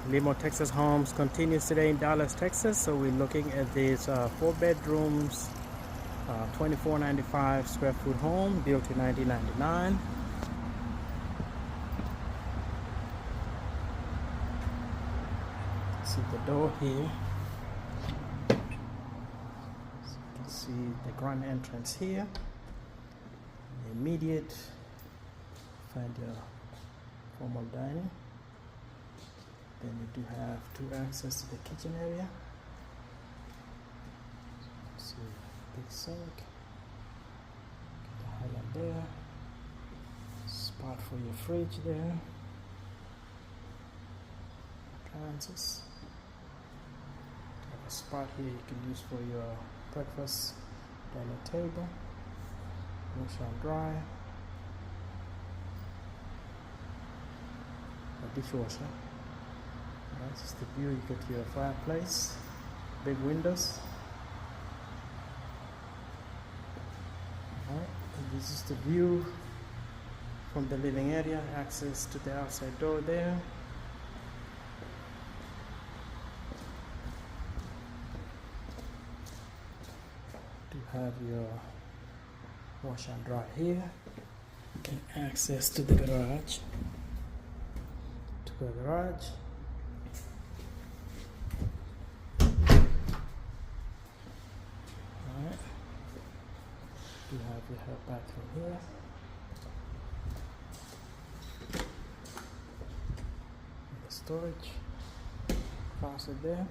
Limo Texas Homes continues today in Dallas, Texas. So we're looking at these 4 bedrooms, 2495 square foot home built in 1999. See the door here. So you can see the grand entrance here. Immediate, find your formal dining. Then you do have 2 access to the kitchen area. See big sink, get the highlight there, spot for your fridge there, appliances. Have a spot here you can use for your breakfast dining table, wash and dry, a dishwasher. This is the view. You get your fireplace, big windows. Alright, and this is the view from the living area, access to the outside door there. You have your wash and dry here, and access to the garage. To the garage. You have your bathroom here. The storage closet there.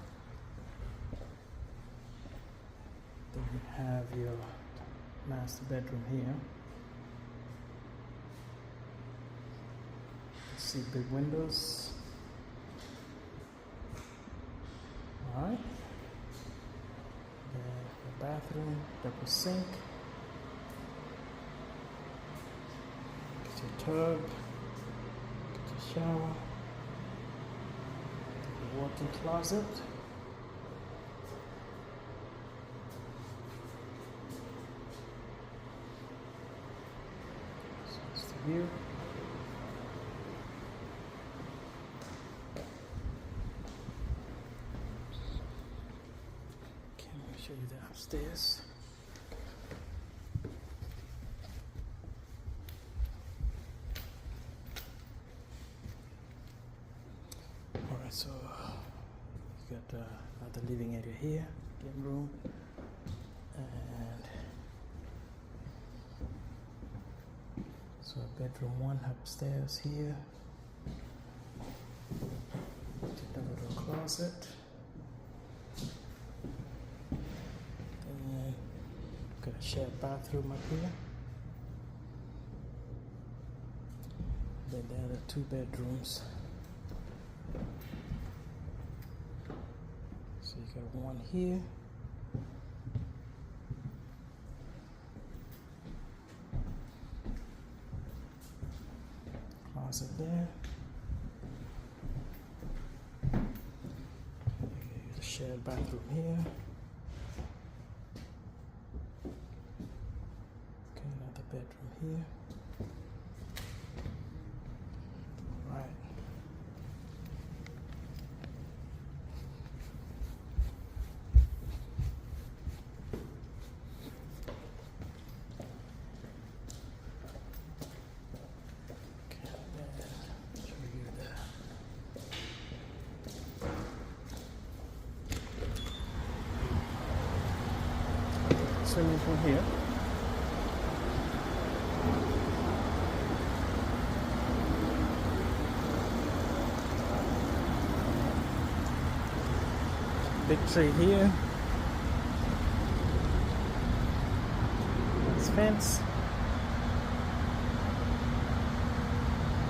Then you have your master bedroom here. You see big windows. Alright. The bathroom, double sink. Your tub, get your shower, your walk-in closet, so that's the view. Okay, let me show you the upstairs. So you got another living area here, game room, and so bedroom 1 upstairs here. Take over to a closet, and got a shared bathroom up here. Then there are the 2 bedrooms. So you got one here, closet there, the shared bathroom here. Okay, another bedroom here. All right. Swimming pool here. Big tree here. Nice fence.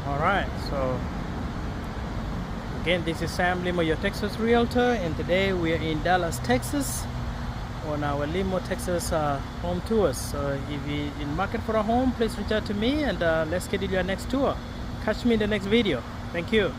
Alright, so again, this is Sam Limo, your Texas realtor, and today we are in Dallas, Texas on our Limo Texas home tours. So if you're in market for a home, please reach out to me and let's schedule your next tour. Catch me in the next video. Thank you.